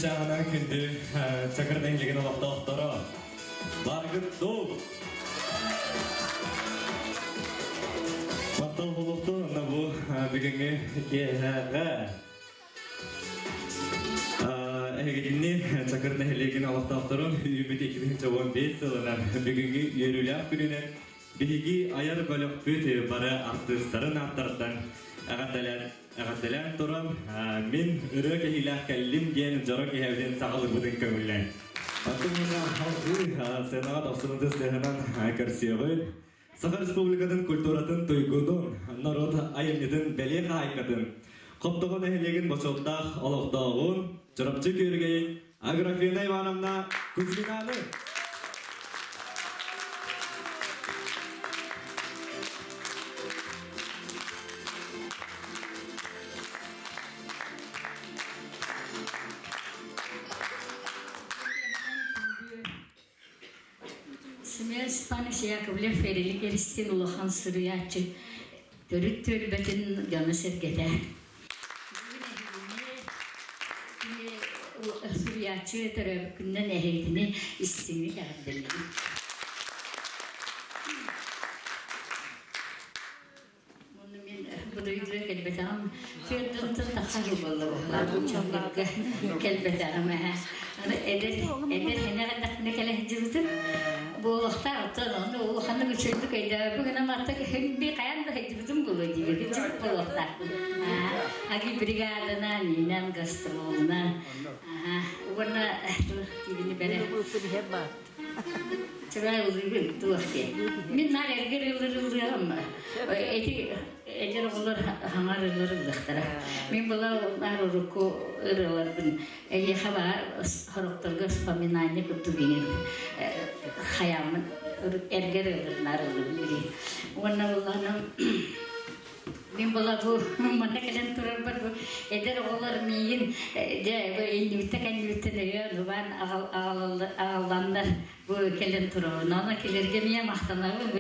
Чакырга күндү Чакырдын келген убактагы баргыттуу. Баттал болупту бу бүгүнкү киэһээ. Эгидинни Чакырдын келген убактагы үмүт 2015 жылынан бүгүнкү үйрүлөк күнүнөн биги аяр бөлөкпүт бары артыстарын аттардан Ағатталан тұрам, мен ырыа кэһиилээх кэллим диэн дьоро киэһээден саҕалырбытын көңүллэн. Аттымына халқы сенаға тахсынытыс тэһэнэн көрсүөҕүн, Саха Республикатын культуратын туйгудун, народ айымнытын бэлиэ хаайкатын, хоптоғын эхилеген бочолтақ олоқтоғын, жырапчы көргейін, Аграфена Ивановна Кузьминаны. Spanish Yakovlev Ferilik Eristin Uluhan Sürüyatçı Dörüt Tölbetin dьоно sergete. Sürüyatçı töröbükünden eheydini istimlik ağabeyim. Bunu ben duyduğum kelbetam Ferdinand Taxarı Boltoŋolor kelbetam eder hene kadar ne kelehcibdir. Bu vakta atın onu hanım üçüncü kayda bugün ama artık hem bir kayan da hecibim buluyor gibi hecib bu vakta. Agi brigadana ninen gastroluna. Ona gibi böyle. Çevre oluyor tu vakti. Min nar erger ama. Eder olur hamar olur daktara. Min bula nar ruku ırıalar bin. Haber haroktorgas paminane kutubinin. Hayamın erger ırılar olur. Ona olanım. Min bula bu mana kalian turun ber bu eder olar miyin de bu invite ne nuban ağlanlar bu kalian turun nana kilerge miye mahtanlar bu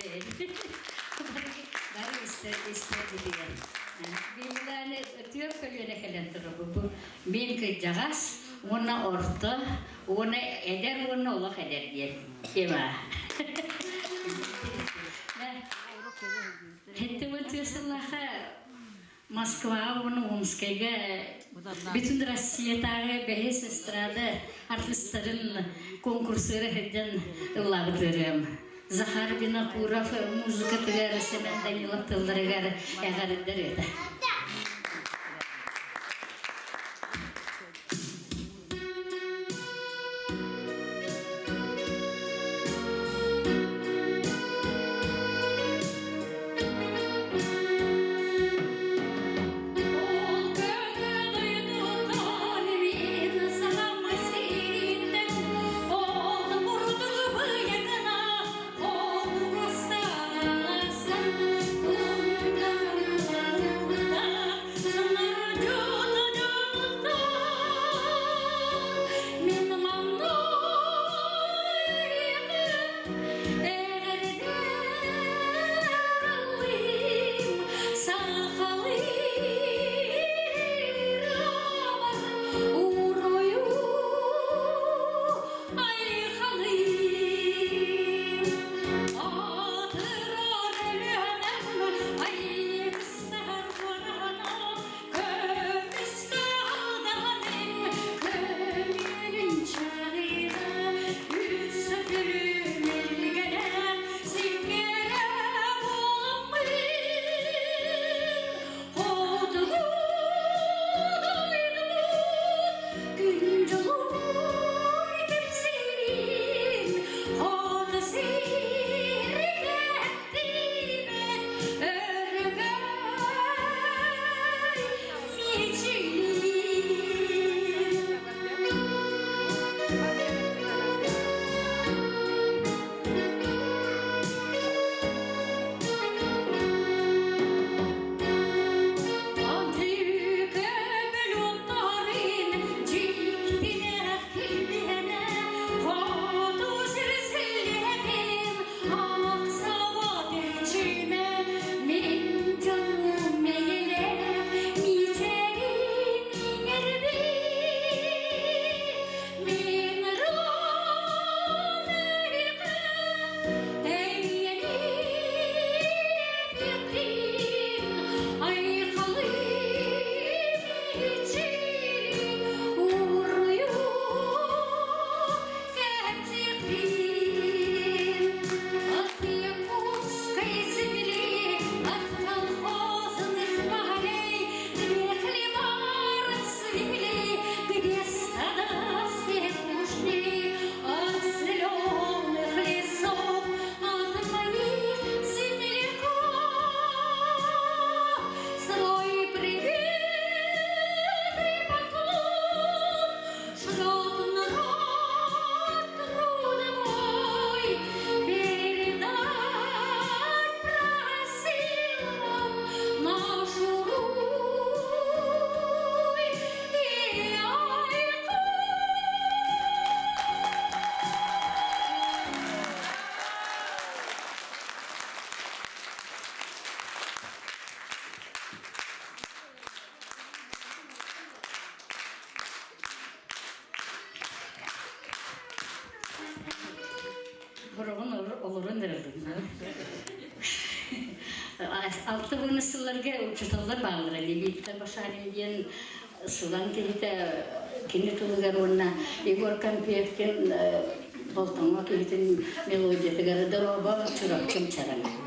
dari ister diye bilmane ötüyor kalian kalian turun bu min ke jagas ona orta ona eder ona Allah eder diye kema Hette vatuyasallaha Moskva, Omskayga bütün Rossiyadagi behes estrada artistlerin konkursları hedden ılagdırım. Zahar Binakurov muzika tügeri semen Danilov tılları eğer eder. Бұрығын олырын дырылдым. Алты бұны сылларға ұчыталдар бағылыр. Әдебиеттер башарым ден сылан кейті кені тұлығар орына Егор Кампиевкен Болтоңа кейтін мелодиятығары дыроба чұрап кем чараңа.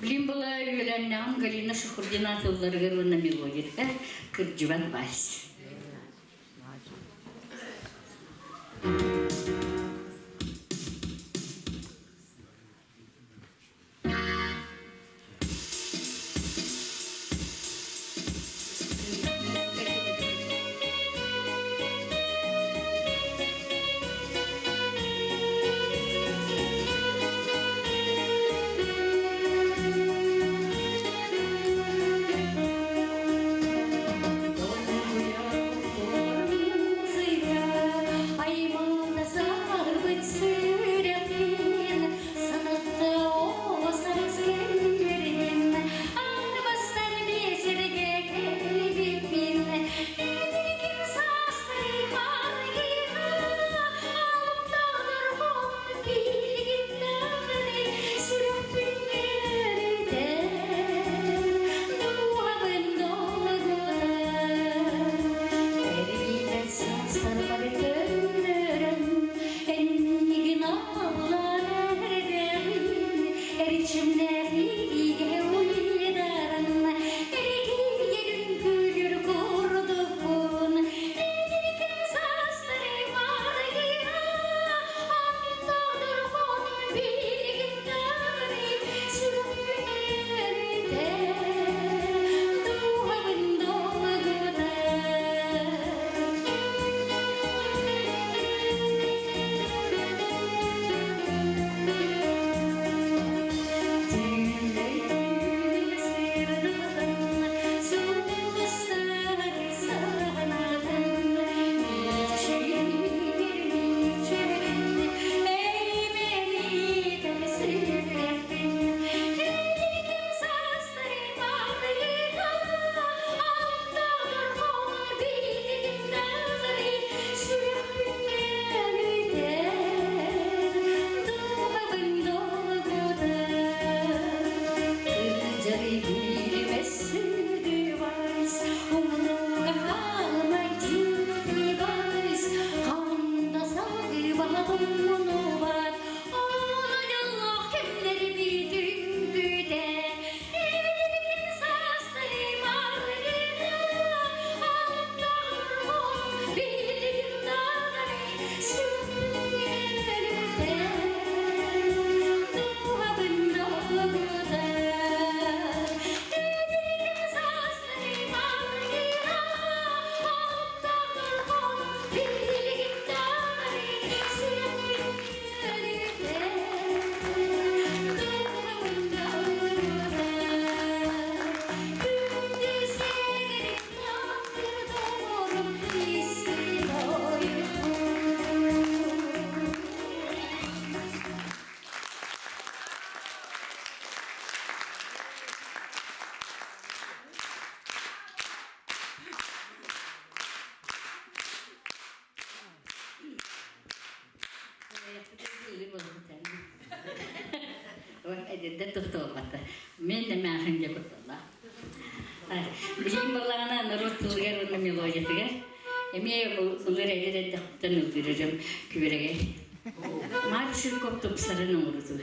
Блин, была Юлиана Галина Шахурдината Ларгерона мелодия, Кырдживан Вайс. Yeah. tuttuulmatta. Mennä mä hän joku tuolla. Bizim balana narot tulgar on melodiatiga. Eme ulere de tanu direjam küberege. Marşır koptup sarın uğurdu.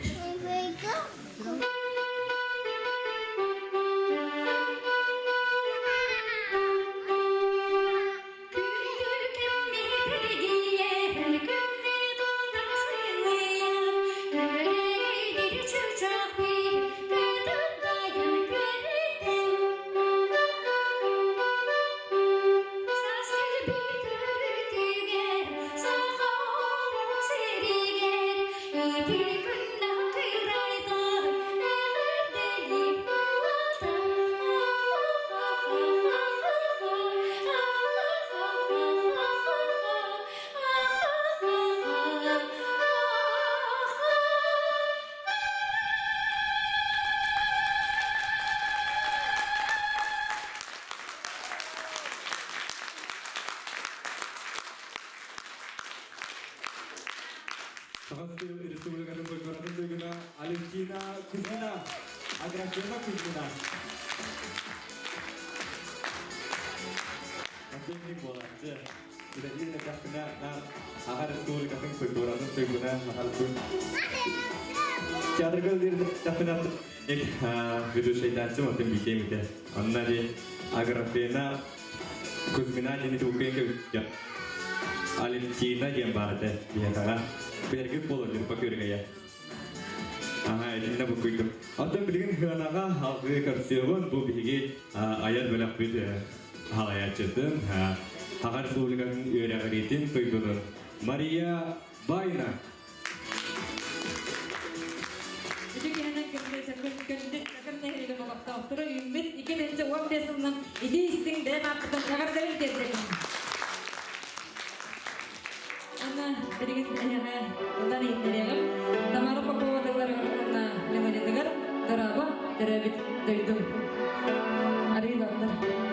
Республиканың көкбаратын төгіна Алексеева З аграфена Кузьмина. Әкемнің болатшы. Үдәден әкәпіна аға республиканың көкбаратын төгіна ағарсын. Чакырга Болтоңолор ведущийдачы отын бекемді. Анна де аграфена Кузьмина дені төгенге үтті. Алексеева ден барды. Бергіп болады көкөргея. Әдінді бұл көйдім. Атын білген ғанаға алғы көрсеуін бұл бігі аяр бөлік бүді халаячырдың. Ағар республиканың өрәғіретін көйдінің Мария Байна. Үдігенің көмді Чакырым елігін олақта оқтыры үйімбет 2015 жылының идеистің дән артыдан қағардарын кездерін. Берегет әйәғә ұлдан еңдерегім. Тамары Попова дылары ғырқынна мелодидігір дыраба дәрәбет дөйдің. Арилатыр.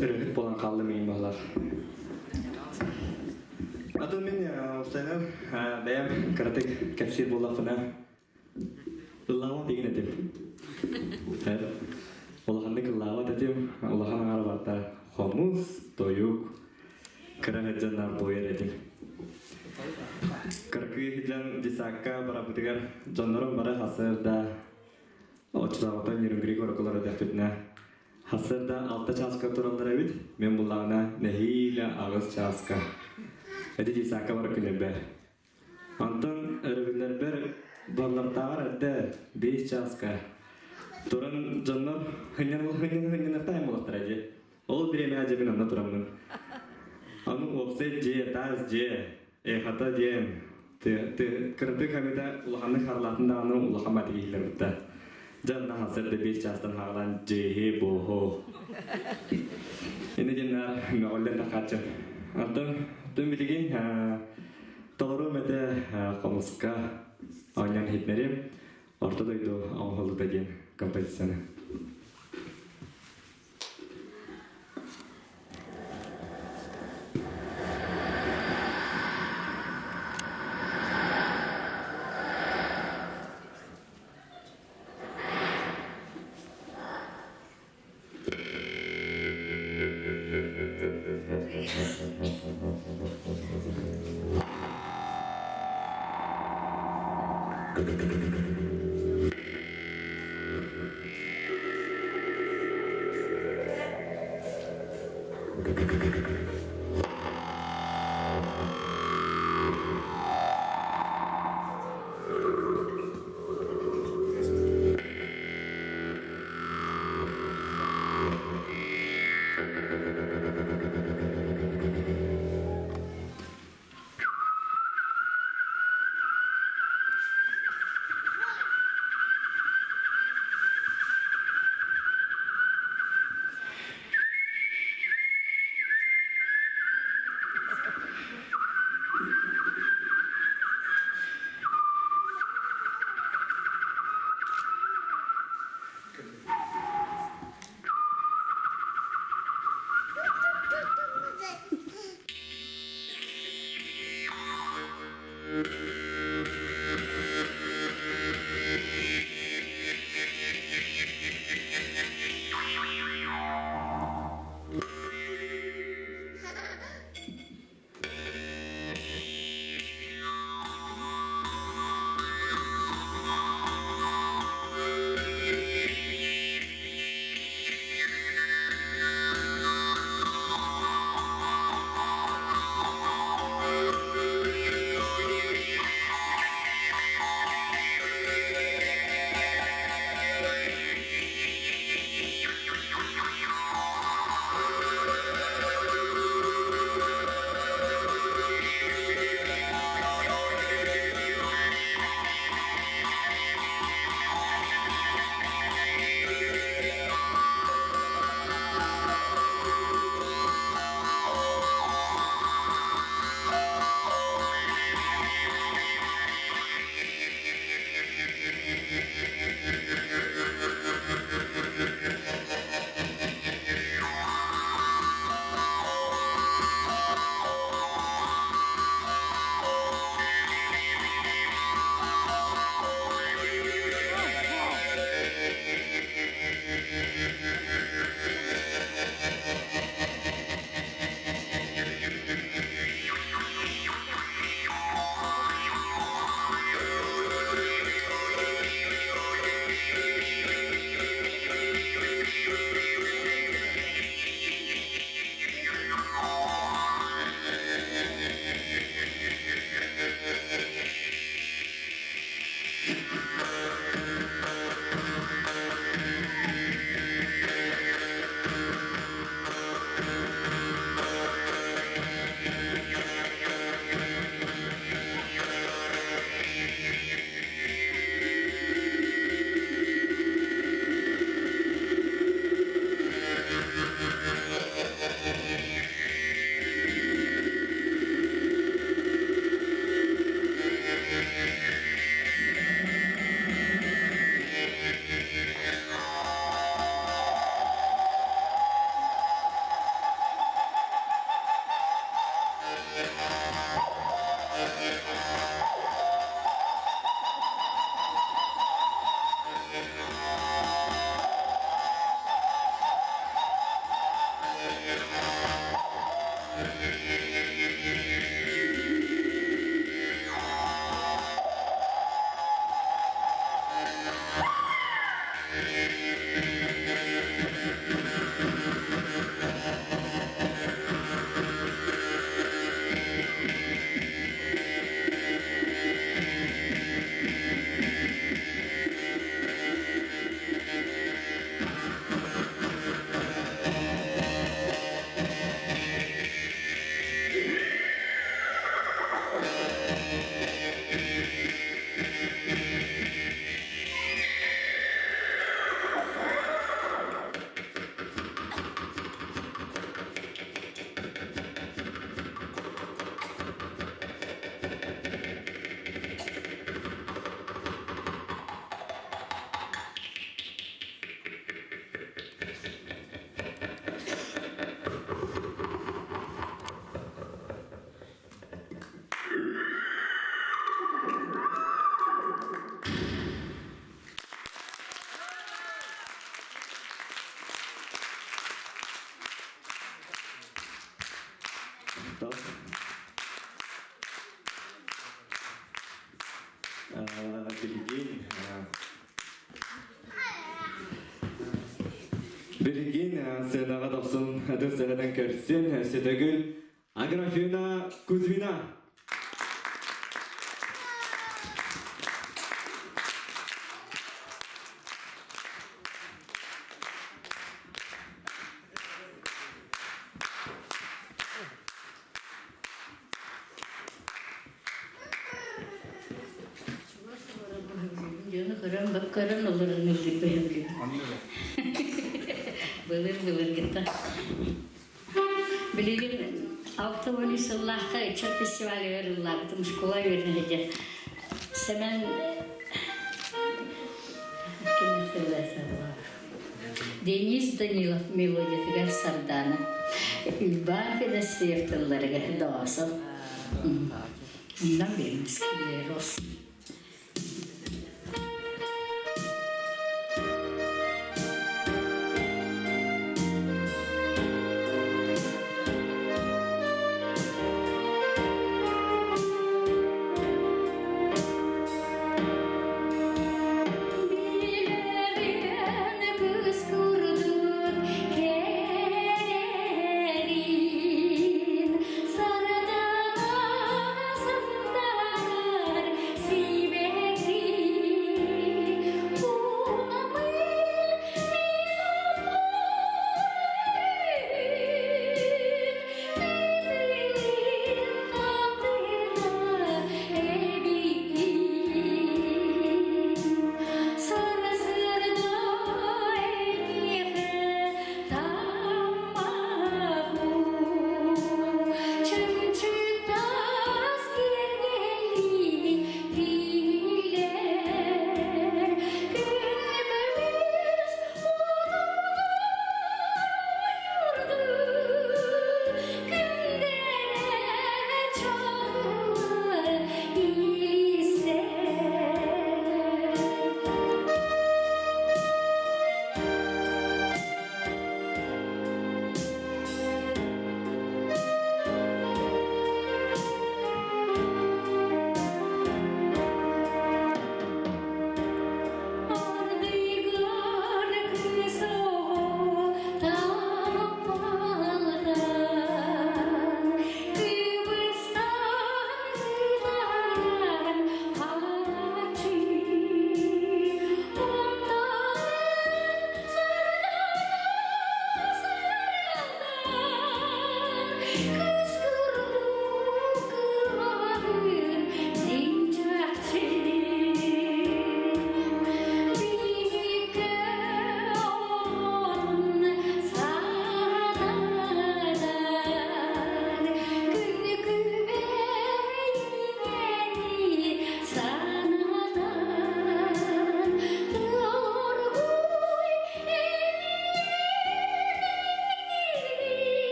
Ырыгыт болан қалды мен балар. Атын мен ұсайнам бәйім каратек кәпсер болақына ұллауа деген әтем. Олақанды ұллауа әтем, олақан ағары барта хомус, тойук, кірағаджанар бойыр әтем. Кыркы хиджан дисакка барабытыгар жоннорон бара хасырда очлаготон нерүнгри короколары дәхтүтнә. Хасырда 6 часка тураллар бит. Мен буллагына нәһилә агыз часка. Әди дисакка бар күнә бер. Антон өрүләр бер баллартагар әдә 5 часка. Туран жоннор хыннан тайм булактыр әди. Ол биреме әҗебен анда турамын. Аны опсет же, таз же, хата же. Кырды камеда улаханы харлатында аны улахан батигилер бутта. Жанна хасырда 5 частан харлан жеһе бохо. Эне жена мөөллен такачы. Антон түмбилеген толору мете комуска ойнан хитнерим ортодойду оңголуда деген композицияны. Bilgin sığınağa topsun adı sığınan körtsün Sütügül Agrafina Kuzmina. Dьоно көрөн баккарын олорун үлдүп бэйбли. Былыр гыта. Билигин автоволи сыллахка ичер фестиваль верилла, бутум школа вернеде. Семен Денис Данилов мелодия тигер сардана. Үлбан педасвертылларга доосо. Нам белмискилер рос.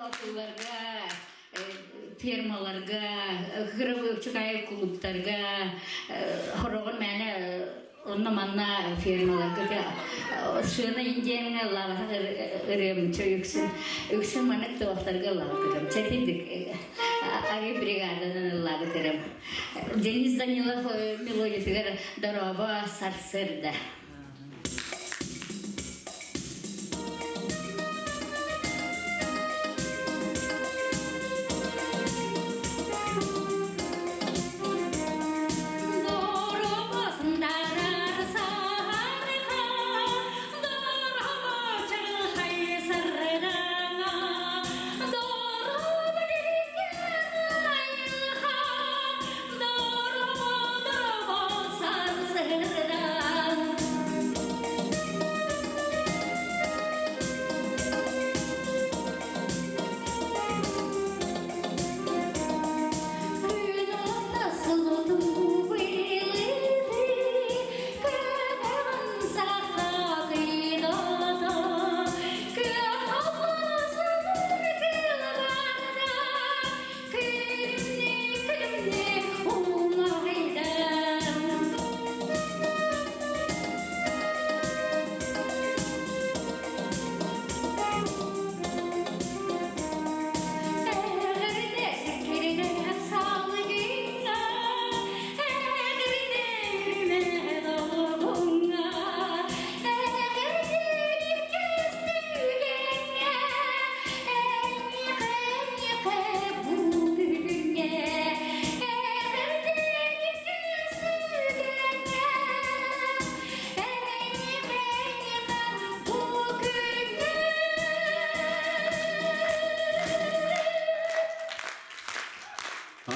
Okullarga, firmalarga, kırık çıkay kulüplerge, horogun mene онна манна фирмалар көтө шына индияның лавах ырым чөйүксүн үксүн манак тоқтарга лавах чатидик аги бригададан лавах Денис Данилов мелодия дорога сарсырда.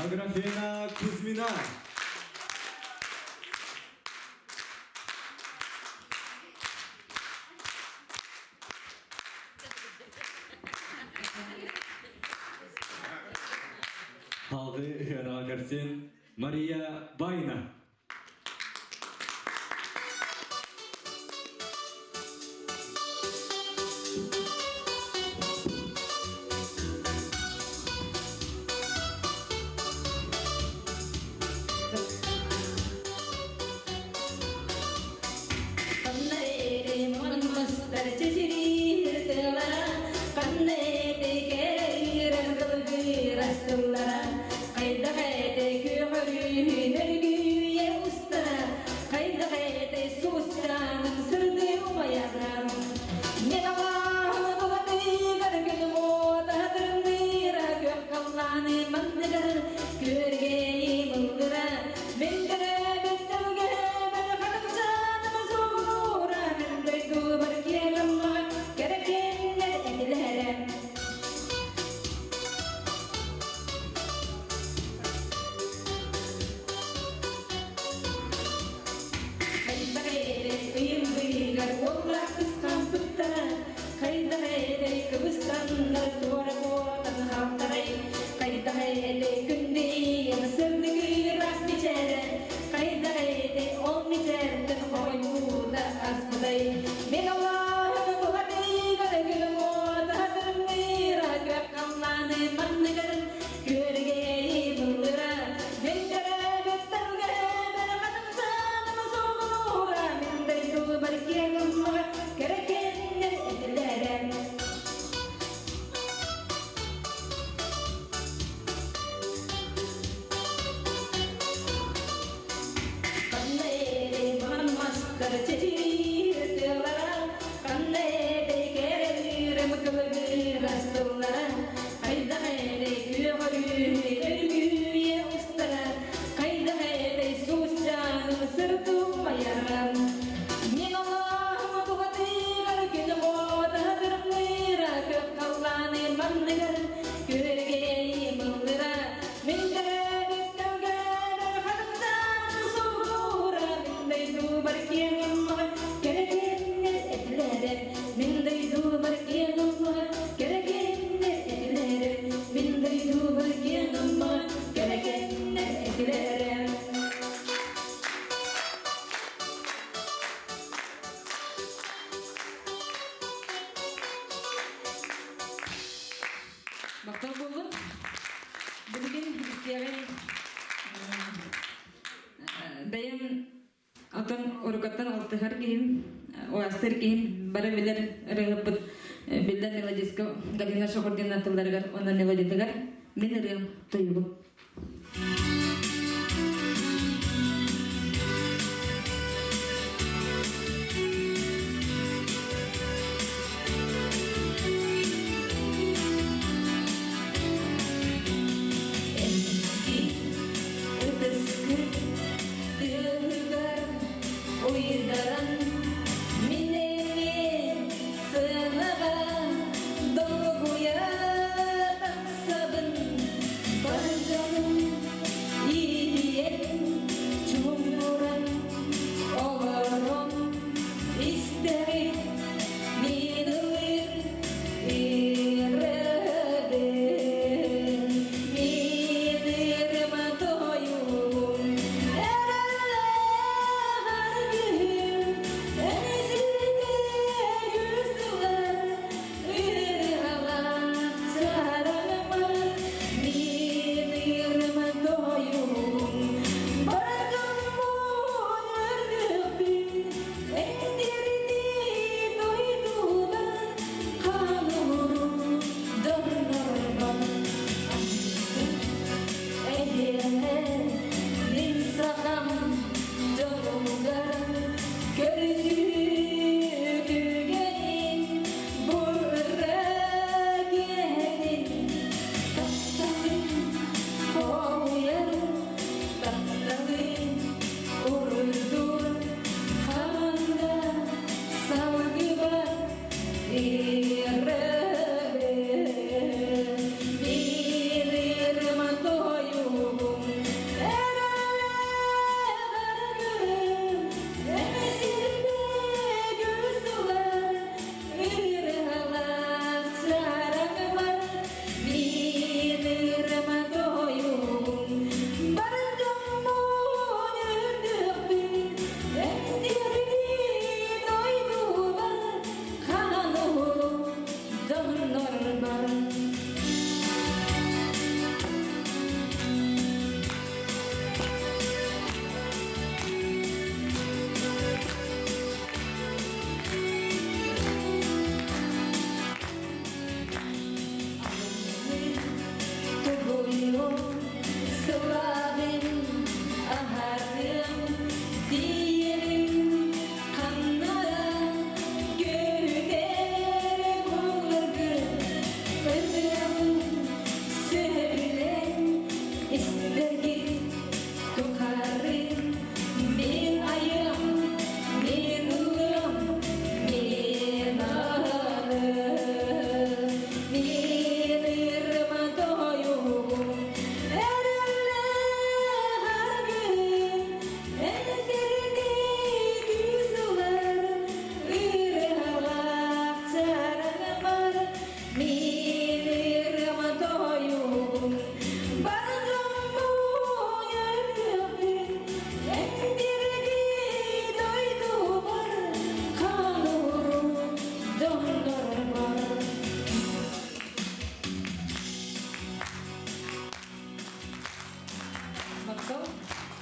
Аграфена Кузьмина. Халгы Рагартен Мария Байна. Антон урукаттан алтыхар киһим, оастыр киһим бары билер рыгыппыт билден мелодиска Галина координаторларыгар онна мелодитыгар мен ырыам тойугум.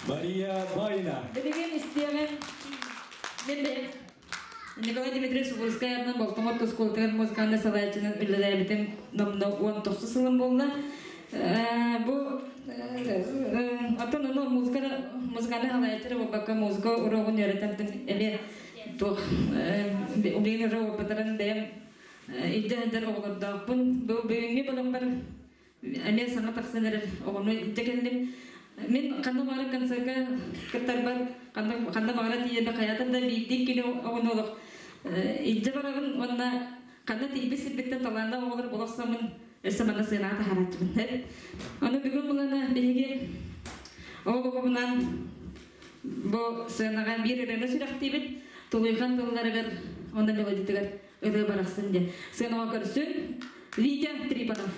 Мария Майна. Билеген истемен билбе. Николай Дмитриевич Угурскаятын Болтоңолор Тускултыгар музыканы салайчынын үлелербитин номно 19 сылым болду. Бу атын музыканы халайчыры бабака музыка урогун öğretemдин эле тух убейни роо патаран дем иддер оголордакпын. Бу бүгүнгү балам бар. Ане саңа таксанер огону иддекендим. Мен кандай бары концертка кеттер бар, кандай бары тиеде каятында бидик кино огонолук. Идде барагын онна кандай тийбис биттен таланда оголор болоксамын, эсемана сыйната харатыбын. Аны бүгүн булана биги огобунан бу сынаган бир эрене сүрөктөбүт, тулуйган тылларыгар онда мелодитигер ырыа бараксын де. Сынага көрсүн Витя Трипанов.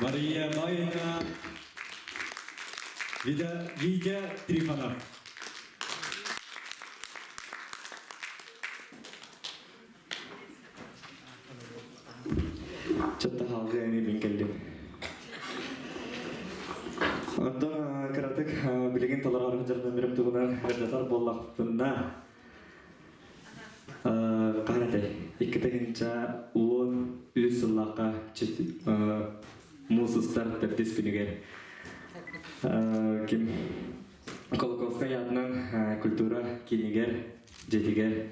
Мария Майна, Витя Трифонов. Что-то халгами минкелли. Антон каратык билеген таларга жардан берип тугунан гадатар боллакпында. Канатай иккетегинча 10 сыллакка мусустар тепдиспинигер. Ким Колоковская атынан культура кинигер жетигер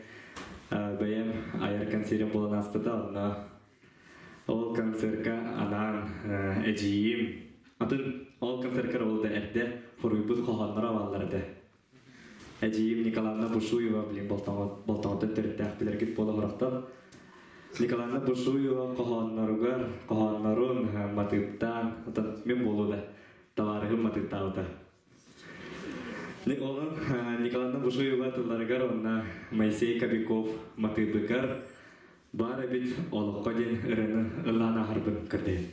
бәйем аяр концертен болан аспыта. Ол концертка анан эжиим. Атын ол концертка олда эрде хоруйбут хоханнара балларды. Эжиим Николаевна Бушуева билин болтоңотон төрөттөк билергит боло хорактап. Николаевна Бушуева коханнарун матыптан атын мен болуда. Товарыгым матыптаута. Николаевна Бушуева туларгар онна Моисей Кобяков матыбыгар бары бит олыққа ден ырыны ылана харбын кірді.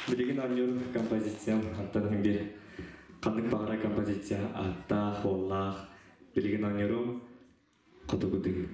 Билигин аньор композиция, антон бир кандык багара композиция, атта холлах, билигин аньорум котогуды.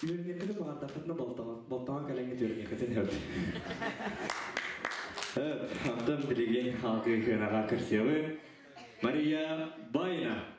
Yürüyekleri bağırdafatına Boltoңa källäňe yürüyeketen hep. Evet, hamdan bilegen halkı hınağa kırsiyağı Maria Bayna.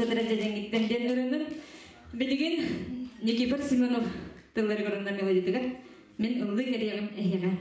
дәрәҗәдән ден өрөнүн билген Никифор Семенов тыллар көрүнө мелодиятыгар мен ыллы керегим эһиге.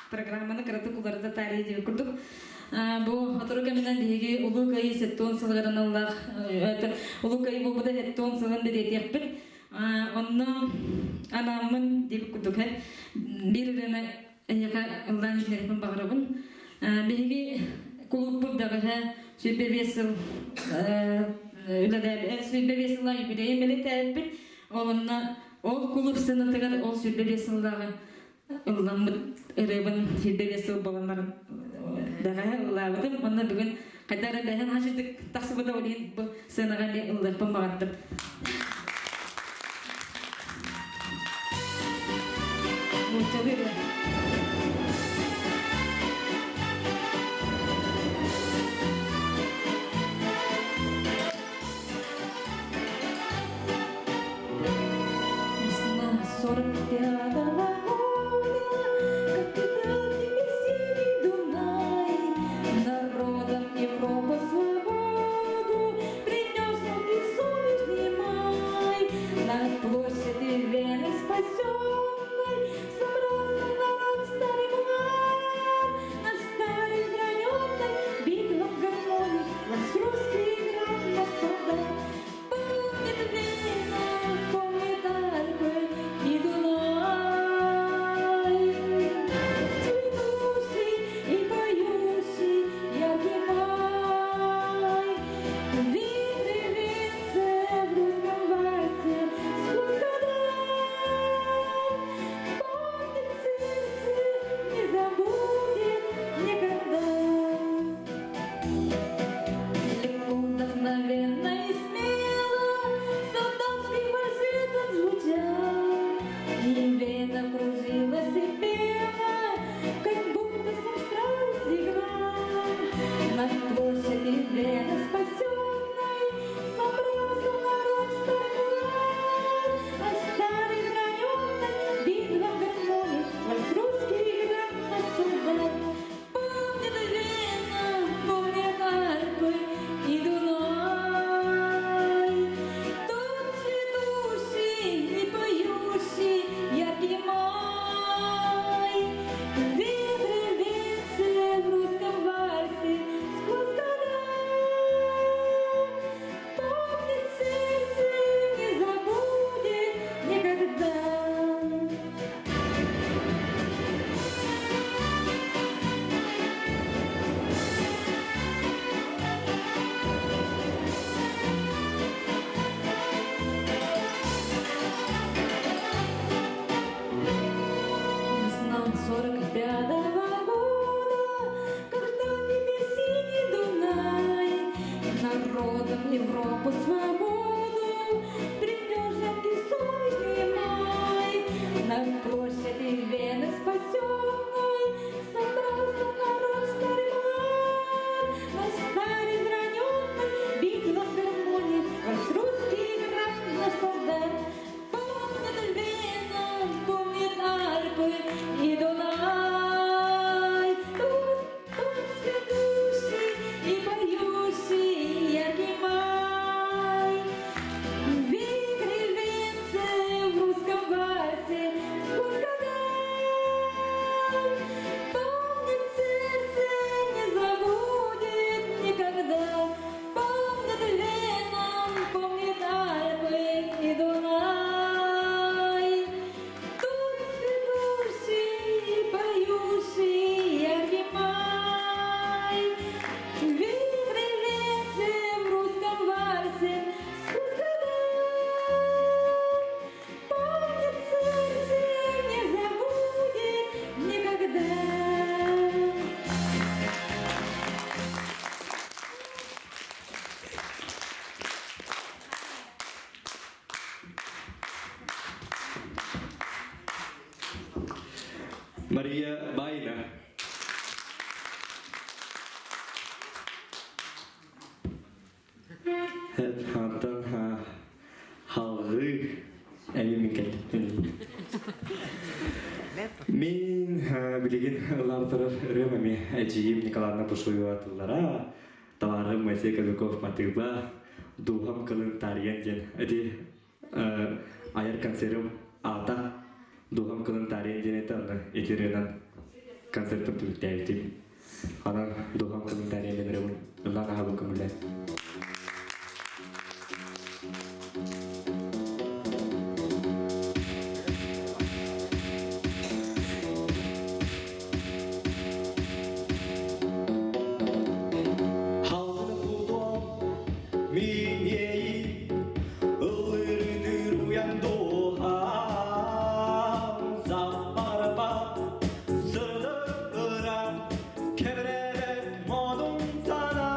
Программаны кыраты куларда тарихи деп курдук. Бу оторга менен деги улуу кайы сеттон сылгарын Аллах, улуу кайы болбуда сеттон сылгын беретиякпит. Онно анамын деп курдук. Бир гана яка Аллахын нерепин багырабын. Беги клуб дагы супервесел үләдә супервесел юбилей мелетәппит. Онно ол клуб сынатыгар ол супервеселдагы Улламыт ырыбын хилбевесел баланлар дага лабытым онна бүгүн кайтара бәһен хашитик тасыбыда олин бу сынага ли ылдыппын багаттып. Мучалыра. Европу свободу принес жаркий солнечный май. На площади Вены спасенной собрался народ старый млад. На старый раненый битва в гармонии ваш русский град, наш солдат. Помнит Вена, помнит Альпы и Дунай. Тут цветущий и поющий яркий май. Вихри венцы в русском вальсе спускай. Помнит сердце, не забудет никогда. Помнит Вена, помнит Альпы и Дунай. Тут цветущий и поющий яркий май. Вихри венцы в русском вальсе спускай. Помнит сердце, не забудет никогда. Мария Байна. Хантан халгы әлемекеттен. Мен билеген лартырыр рымами әжиім Николаевна Пушуеватыллара товарым Масей Кобяков матыба духам кылын тариян ден. Әди аяр концертім алта духам кылын тариян ден әті етеренен концертім түліктәйті. Ана духам кылын тариян ден рымын ұлан ағабы көмілі. Kevrerek modum sana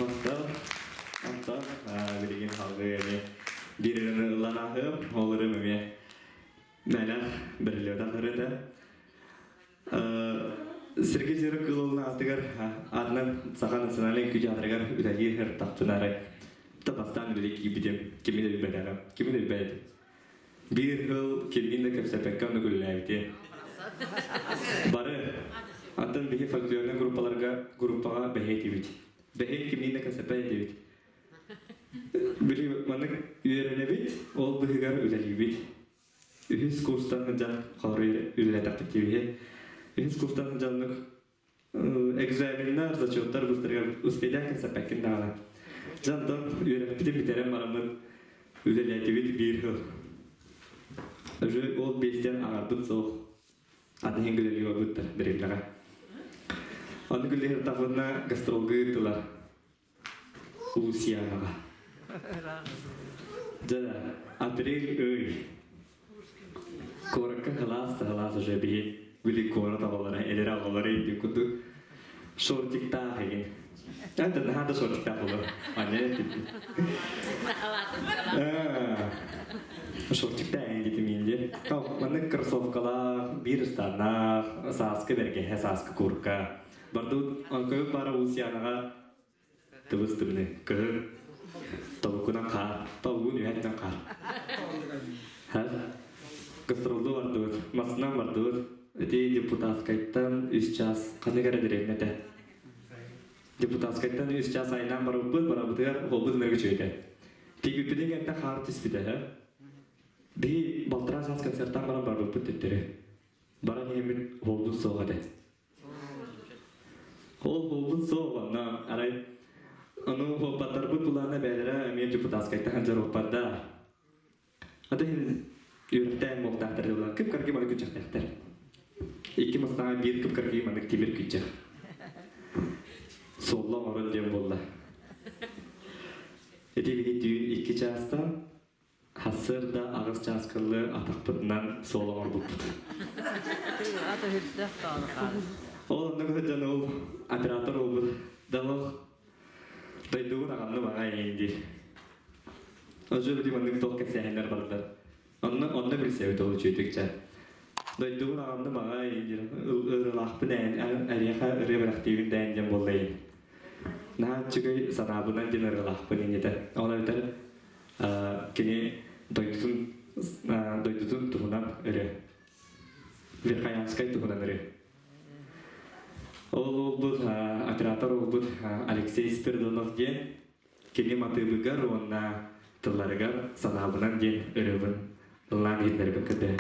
Антон, билеген халгы бирерин ыланахып, олырым эме мәләх бірлеудан ырыда. Сергей Зерок кылылына атыгар адынан саған национален күжі атыргар үдәлі хыр тақтынары. Табастан білек ебедем, кемені білбәдім. Bir yıl kendine kapsapekkan nugullaydı. Barı, atan bihi folklorun grupağa beheti bit. Behet kendine kapsapaydı bit. Bili manak üyerene bit, ol bihigar üleli bit. Ühüs kurstan can kalori ülele taktikti bihi. Ühüs kurstan canlık egzaminar, zaçotlar bustırgar uspeden kapsapekkan dağılan. Candan üyerepti biterem maramın üleleti bit bir yıl. Öyle o besten ağırdık soğuk. Adı hengüleli var bıttır birimlere. Onu güller tafına gastrolgı tular. Usiyağa. Jada, april öy. Korakka halas öyle bir güli kora tavalara, elere ağalara indi kutu. Şortik tağı egin. Hatta daha da şortik tağı olur. Anne tipi. Şortikta engiti mindi. Manne krossovkala bir stana saskı berge saskı kurka. Bardu ankoy para Usiyağa tıbıstırne. Kır. Tavukuna kar. Tavuğun üyetten kar. Ha? Gastroldu vardı. Masnan vardı. Eti deputatskayttan 3 час. Kanı gara direknete. Deputatskayttan 3 час aynan barabıdır. Olbuz nerge çöyde. Tегүпүден ятта хаартыс биде, ха? Би балтыран жаз концерттан баран барып бүттеттери. Баран емин холду соғады. Холду соғана, арай, аны хопаттар бұтулана бәлірі мен депутатскайттан жар оппадда. Ады үйріктен молдақтар жолы, кіп карги маны күтчақтақтар. Екі мастаға бір кіп карги маны темір күтчақ. Солла орын дем болды. Edilgi düğün 2 çağıstan hasırda ağız çağıskılı atakpıdından soğulamar buput. Oğlum ne kadar canı ol, operatör oldu. Dalık, dayduğun ağamlı bana indi. Önce bir manlık tokken sehenler barılar. Onunla bir sevdi olu çöydükçe. Dayduğun ağamlı bana indi. Irılakpın eriyaka ırıya bıraktığın dayıncam bollayın. Nah, juga sanabungan general peninjata. Orang itu kini doytun turunan ere. Berkayaan sekali turunan ere. Oh, bu operator bu Alexeyewa Z dia kini mati begar warna telargar sanabunan dia ereven langit dari bekerja.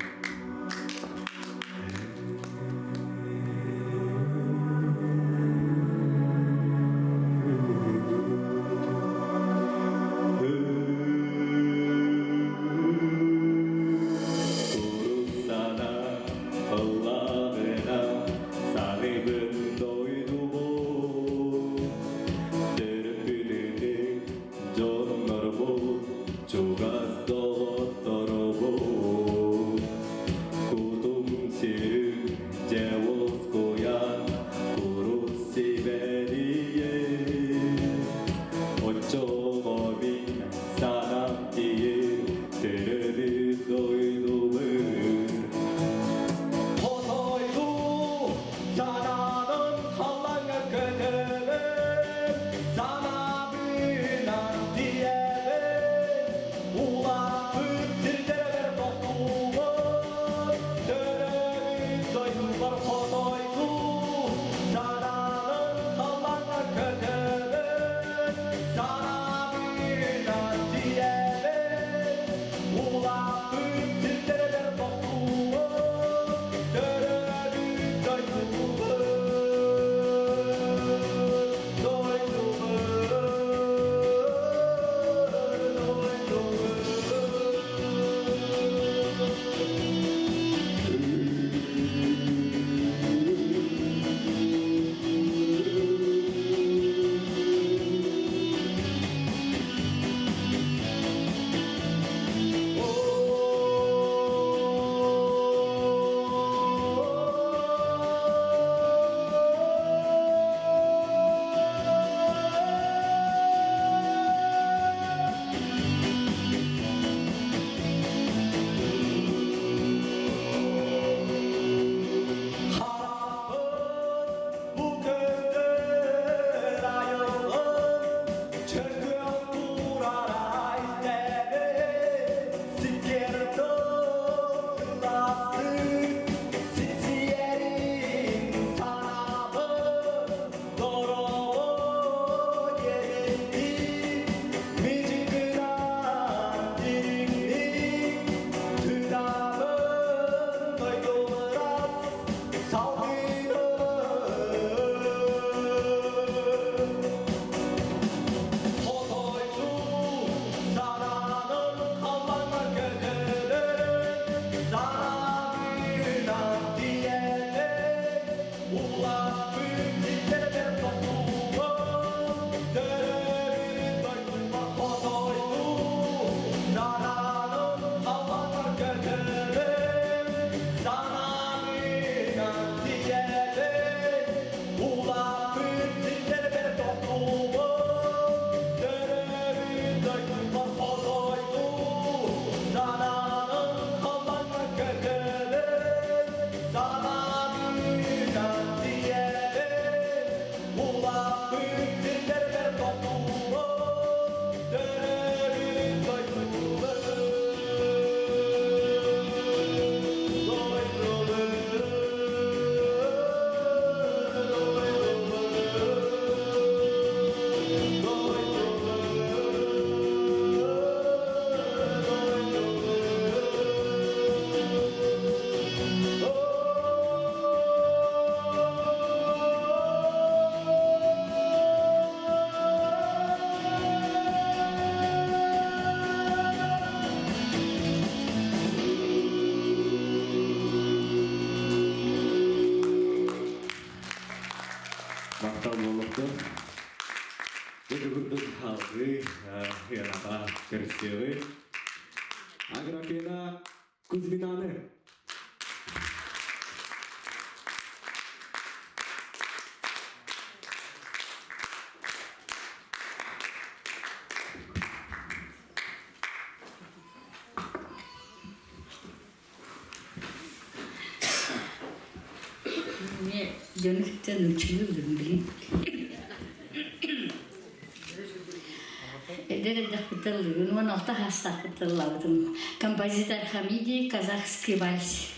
Ақтал болықты. Еді күрдің халқы, ғыраға көрсеуі. Аграфена Кузьминаны. Дьоно училдым, блин. Эдердэх бутыллы, он алта хастах бутыллабытым. Композитор Хамиди, казахский вальс.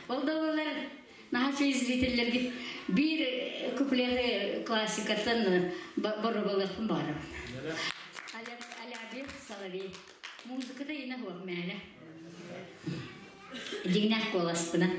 Oğullar nahaçı izleyicilerge bir kuplerde klasikatın barbalıqın barı. Ali abi salavi. Muzikada yine huak meğle. Dignak kolas buna.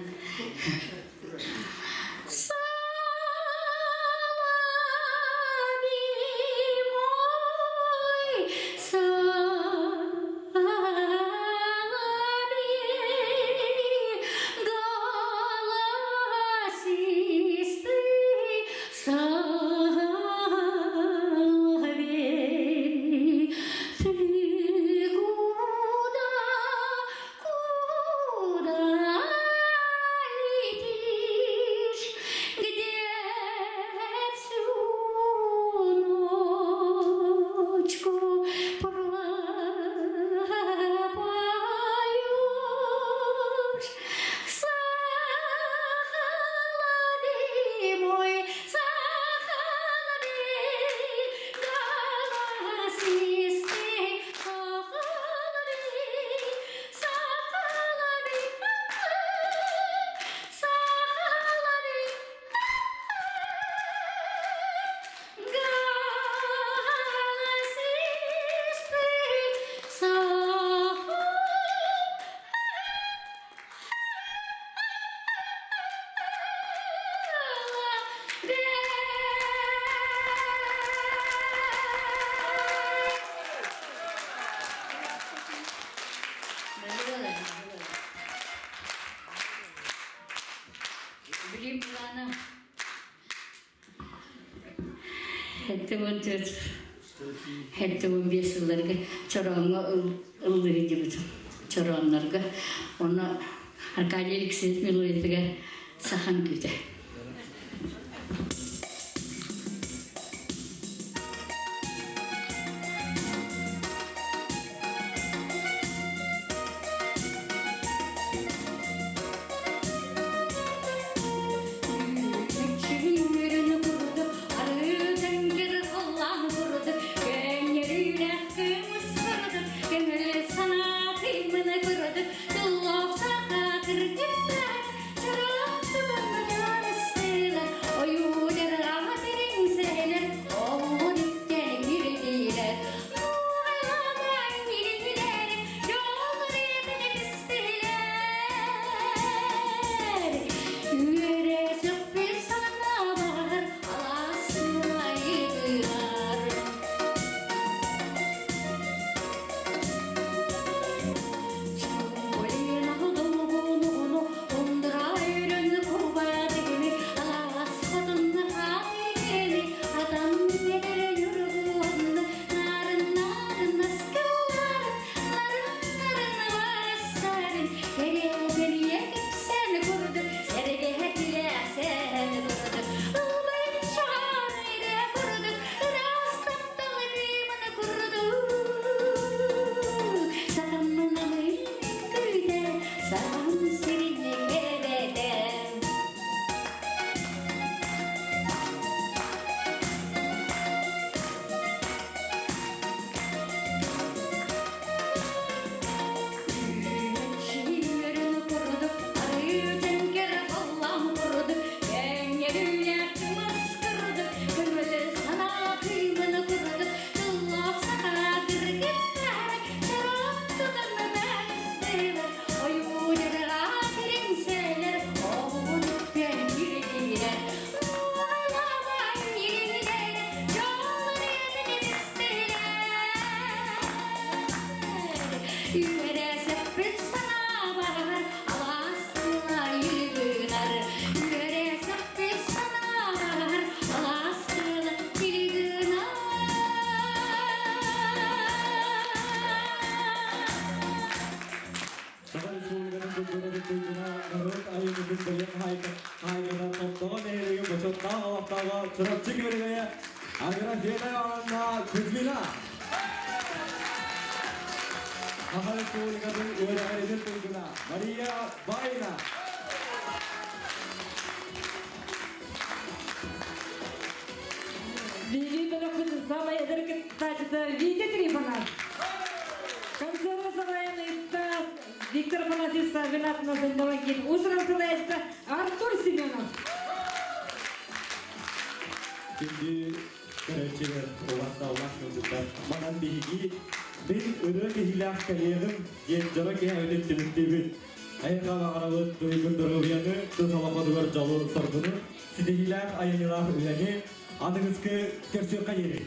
So Хәттәвен бесылларга чароңга ыллыгы дибит. Чароңнарга оны Аркадий Алексеевич мелодияга сахан күтә. Кэллим, дьоро киэһээ тилиттибит. Айхава арабыт көрдөрөр тусаламадылар жалу сордуну. Сидегилер айынылар үйәне, аныңызгы көрсөк кайыры.